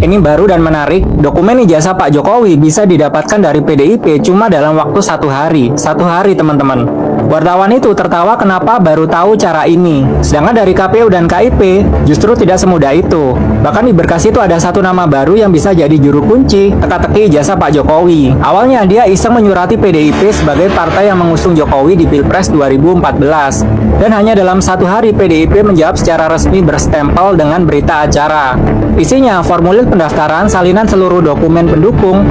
Ini baru dan menarik, dokumen ijazah Pak Jokowi bisa didapatkan dari PDIP cuma dalam waktu 1 hari. 1 hari teman-teman. Wartawan itu tertawa kenapa baru tahu cara ini. Sedangkan dari KPU dan KIP justru tidak semudah itu. Bahkan di berkas itu ada satu nama baru yang bisa jadi juru kunci teka-teki ijazah Pak Jokowi. Awalnya dia iseng menyurati PDIP sebagai partai yang mengusung Jokowi di Pilpres 2014. Dan hanya dalam 1 hari PDIP menjawab secara resmi berstempel dengan berita acara. Isinya formulir pendaftaran, salinan seluruh dokumen pendukung,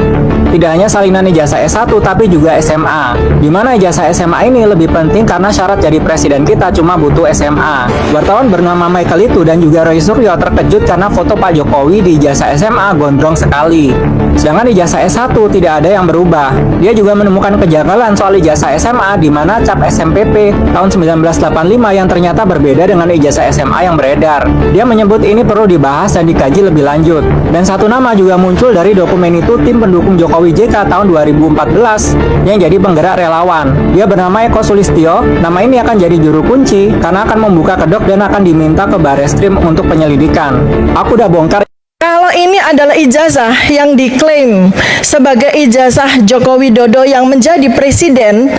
tidak hanya salinan ijazah S1 tapi juga SMA. Di mana ijazah SMA ini lebih penting karena syarat jadi presiden kita cuma butuh SMA. Wartawan bernama Michael itu dan juga Roy Suryo terkejut karena foto Pak Jokowi di ijazah SMA gondrong sekali. Sedangkan ijazah S1 tidak ada yang berubah. Dia juga menemukan kejanggalan soal ijazah SMA di mana cap SMPP tahun 1985 yang ternyata berbeda dengan ijazah SMA yang beredar. Dia menyebut ini perlu dibahas dan dikaji lebih lanjut. Dan satu nama juga muncul dari dokumen itu, tim pendukung Jokowi JK tahun 2014 yang jadi penggerak relawan. Dia bernama Eko Sulistyo. Nama ini akan jadi juru kunci karena akan membuka kedok dan akan diminta ke Barreskrim untuk penyelidikan. Aku udah bongkar. Kalau ini adalah ijazah yang diklaim sebagai ijazah Joko Widodo yang menjadi presiden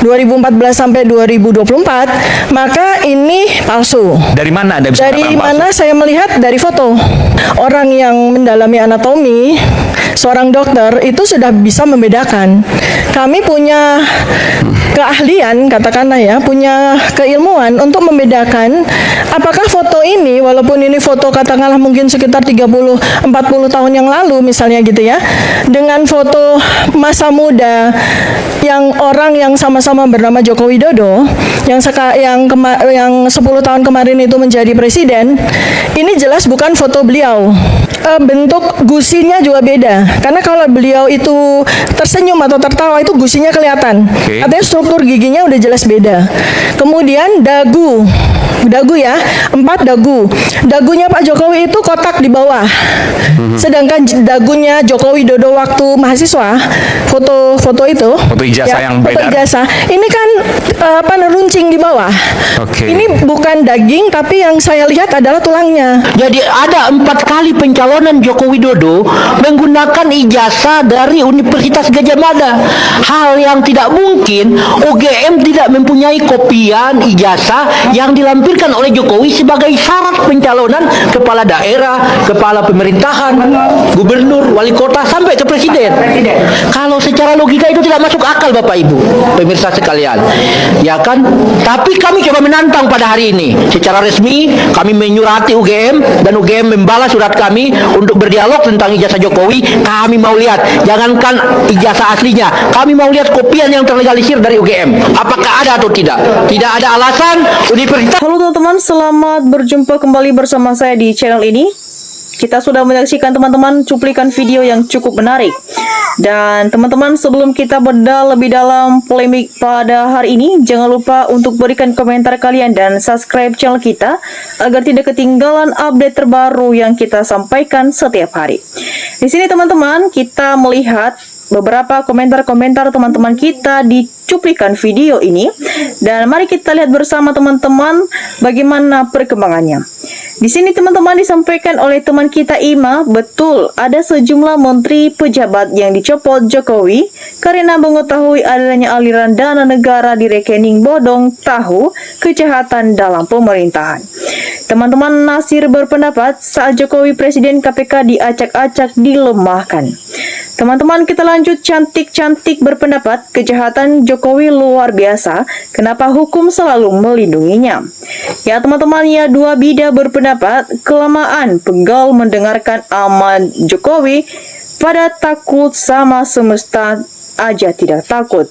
2014 sampai 2024, maka ini palsu. Dari mana Anda bisa Dari mengatakan mana palsu? saya melihat dari foto. Orang yang mendalami anatomi, seorang dokter itu sudah bisa membedakan. Kami punya keahlian, katakanlah ya, punya keilmuan untuk membedakan apakah foto ini, walaupun ini foto katakanlah mungkin sekitar 30-40 tahun yang lalu misalnya gitu ya, dengan foto masa muda yang orang yang sama-sama bernama Joko Widodo yang 10 tahun kemarin itu menjadi presiden, ini jelas bukan foto beliau. Bentuk gusinya juga beda, karena kalau beliau itu tersenyum atau tertawa itu gusinya kelihatan. Artinya struktur giginya udah jelas beda. Kemudian dagu ya, 4 dagu. Dagunya Pak Jokowi itu kotak di bawah. Sedangkan dagunya Joko Widodo waktu mahasiswa, foto itu, foto ijazah ya, yang foto beredar. ijazah. Ini kan runcing di bawah. Ini bukan daging, tapi yang saya lihat adalah tulangnya. Jadi ada 4 kali pencalonan Joko Widodo menggunakan ijazah dari Universitas Gadjah Mada. Hal yang tidak mungkin, UGM tidak mempunyai kopian ijazah yang dilampirkan oleh Jokowi sebagai syarat pencalonan kepala daerah, kepala pemerintahan, gubernur, wali kota, sampai ke presiden. Kalau secara logika itu tidak masuk akal Bapak Ibu, pemirsa sekalian. Ya kan? Tapi kami coba menantang pada hari ini. Secara resmi kami menyurati UGM dan UGM membalas surat kami untuk berdialog tentang ijazah Jokowi. Kami mau lihat, jangankan ijazah aslinya, kami mau lihat kopian yang terlegalisir dari UGM. Apakah ada atau tidak? Tidak ada alasan universitas. Halo teman-teman, selamat berjumpa kembali bersama saya di channel ini. Kita sudah menyaksikan teman-teman cuplikan video yang cukup menarik. Dan teman-teman, sebelum kita bedah lebih dalam polemik pada hari ini, jangan lupa untuk berikan komentar kalian dan subscribe channel kita agar tidak ketinggalan update terbaru yang kita sampaikan setiap hari. Di sini teman-teman, kita melihat beberapa komentar-komentar teman-teman kita di cuplikan video ini, dan mari kita lihat bersama teman-teman bagaimana perkembangannya. Di sini teman-teman disampaikan oleh teman kita Ima, betul ada sejumlah menteri pejabat yang dicopot Jokowi karena mengetahui adanya aliran dana negara di rekening bodong tahu kejahatan dalam pemerintahan. Teman-teman Nasir berpendapat saat Jokowi presiden KPK diacak-acak dilemahkan. Teman-teman kita lanjut, cantik-cantik berpendapat kejahatan Jokowi luar biasa, kenapa hukum selalu melindunginya. Ya teman-teman, ya dua bida berpendapat kelamaan pegal mendengarkan aman Jokowi pada takut sama semesta aja tidak takut.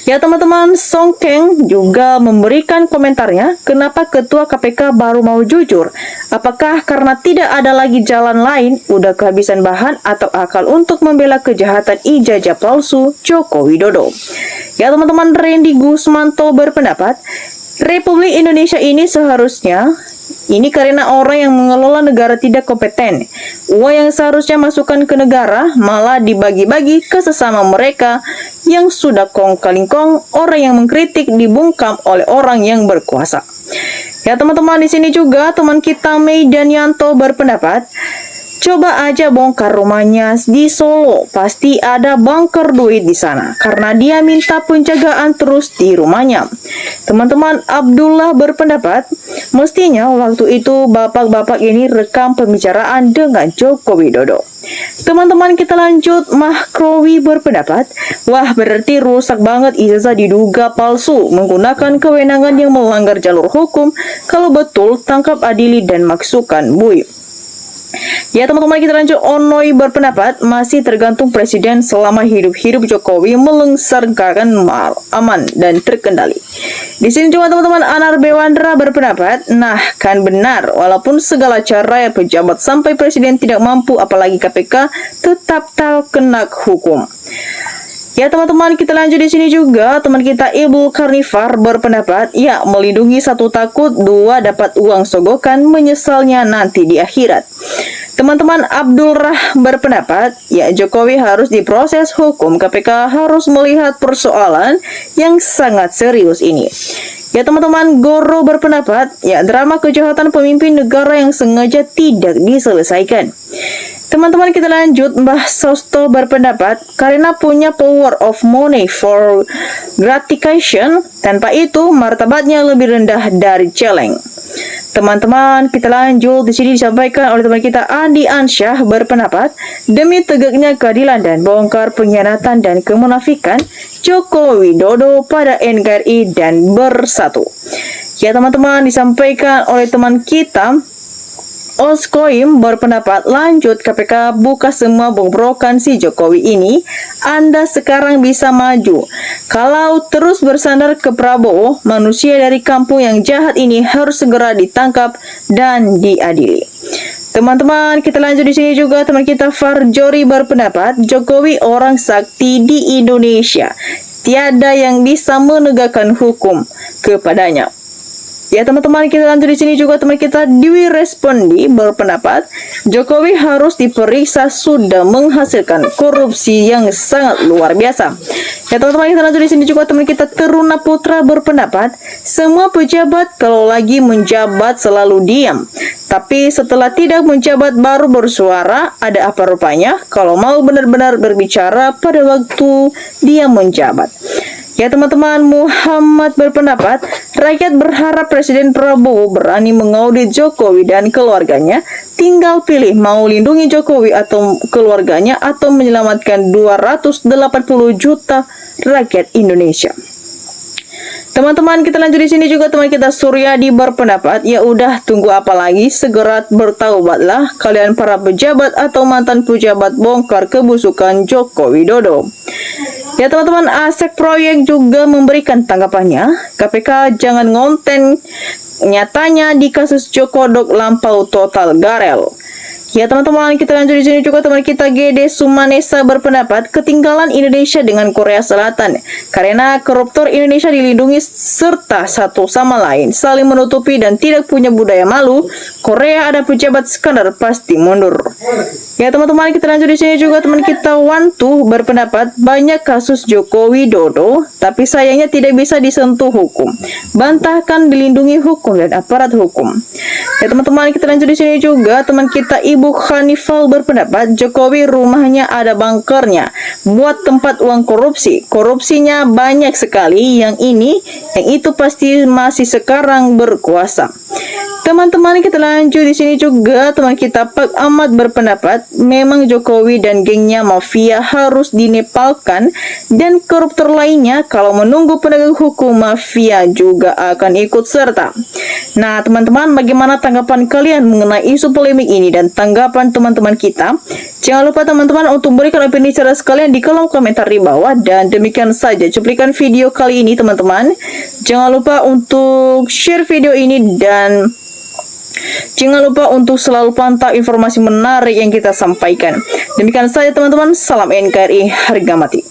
Ya teman-teman, Songkeng juga memberikan komentarnya, kenapa ketua KPK baru mau jujur? Apakah karena tidak ada lagi jalan lain, udah kehabisan bahan atau akal untuk membela kejahatan ijazah palsu Joko Widodo? Ya teman-teman, Randy Gusmanto berpendapat, Republik Indonesia ini seharusnya ini karena orang yang mengelola negara tidak kompeten. Uang yang seharusnya masukkan ke negara malah dibagi-bagi ke sesama mereka yang sudah kong kaling kong, orang yang mengkritik dibungkam oleh orang yang berkuasa. Ya teman-teman, di sini juga teman kita Mei Danianto berpendapat, Coba aja bongkar rumahnya di Solo, pasti ada bunker duit di sana karena dia minta penjagaan terus di rumahnya. Teman-teman, Abdullah berpendapat, mestinya waktu itu bapak-bapak ini rekam pembicaraan dengan Joko Widodo. Teman-teman, kita lanjut. Mahkrowi berpendapat, wah berarti rusak banget ijazah diduga palsu menggunakan kewenangan yang melanggar jalur hukum. Kalau betul, tangkap, adili, dan masukkan bui. Ya teman-teman, kita lanjut. Onoy berpendapat masih tergantung presiden, selama hidup Jokowi melengsarkan aman dan terkendali. Di sini juga teman-teman, Anar Bewandra berpendapat, nah kan benar, walaupun segala cara ya pejabat sampai presiden tidak mampu, apalagi KPK tetap terkena hukum. Ya teman-teman, kita lanjut. Di sini juga teman kita Ibu Karnifar berpendapat, ya melindungi satu takut, dua dapat uang sogokan, menyesalnya nanti di akhirat. Teman-teman, Abdul Rah berpendapat, ya Jokowi harus diproses hukum, KPK harus melihat persoalan yang sangat serius ini. Ya teman-teman, Goro berpendapat, ya drama kejahatan pemimpin negara yang sengaja tidak diselesaikan. Teman-teman, kita lanjut. Mbah Sosto berpendapat, karena punya power of money for gratification, tanpa itu martabatnya lebih rendah dari celeng. Teman-teman, kita lanjut. Di sini disampaikan oleh teman kita Andi Ansyah berpendapat, demi tegaknya keadilan dan bongkar pengkhianatan dan kemunafikan Joko Widodo pada NKRI dan bersatu. Ya teman-teman, disampaikan oleh teman kita Oskoim berpendapat, lanjut, KPK buka semua bobrokan si Jokowi ini. Anda sekarang bisa maju. Kalau terus bersandar ke Prabowo, manusia dari kampung yang jahat ini harus segera ditangkap dan diadili. Teman-teman, kita lanjut. Di sini juga teman kita Farjori berpendapat, Jokowi orang sakti di Indonesia. Tiada yang bisa menegakkan hukum kepadanya. Ya teman-teman, kita lanjut. Di sini juga teman kita Dewi Respondi berpendapat, Jokowi harus diperiksa sudah menghasilkan korupsi yang sangat luar biasa. Ya teman-teman, kita lanjut. Di sini juga teman kita Teruna Putra berpendapat, semua pejabat kalau lagi menjabat selalu diam, tapi setelah tidak menjabat baru bersuara. Ada apa rupanya kalau mau benar-benar berbicara pada waktu dia menjabat. Ya teman-teman, Muhammad berpendapat, rakyat berharap Presiden Prabowo berani mengaudit Jokowi dan keluarganya. Tinggal pilih mau lindungi Jokowi atau keluarganya atau menyelamatkan 280 juta rakyat Indonesia. Teman-teman, kita lanjut. Di sini juga teman kita Suryadi berpendapat, ya udah tunggu apa lagi, segera bertaubatlah kalian para pejabat atau mantan pejabat, bongkar kebusukan Joko Widodo. Ya teman-teman, Asek Proyek juga memberikan tanggapannya, KPK jangan ngonten, nyatanya di kasus Jokodok lampau total garel. Ya teman-teman, kita lanjut. Di sini juga teman kita Gede Sumanesa berpendapat, ketinggalan Indonesia dengan Korea Selatan karena koruptor Indonesia dilindungi serta satu sama lain saling menutupi dan tidak punya budaya malu. Korea ada pejabat skandal pasti mundur. Ya teman-teman, kita lanjut. Di sini juga teman kita Wantu berpendapat, banyak kasus Joko Widodo tapi sayangnya tidak bisa disentuh hukum, bantahkan dilindungi hukum dan aparat hukum. Ya teman-teman, kita lanjut. Di sini juga teman kita Ibu Khanifal berpendapat, Jokowi rumahnya ada bunkernya buat tempat uang korupsi. Korupsinya banyak sekali, yang itu pasti masih sekarang berkuasa. Teman-teman, kita lanjut. Di sini juga teman kita Pak Ahmad berpendapat, memang Jokowi dan gengnya mafia harus dinepalkan dan koruptor lainnya kalau menunggu penegak hukum mafia juga akan ikut serta. Nah teman-teman, bagaimana tanggapan kalian mengenai isu polemik ini dan tanggapan teman-teman kita? Jangan lupa teman-teman untuk berikan opini cerdas kalian di kolom komentar di bawah. Dan demikian saja cuplikan video kali ini teman-teman. Jangan lupa untuk share video ini dan jangan lupa untuk selalu pantau informasi menarik yang kita sampaikan. Demikian saja teman-teman, salam NKRI harga mati.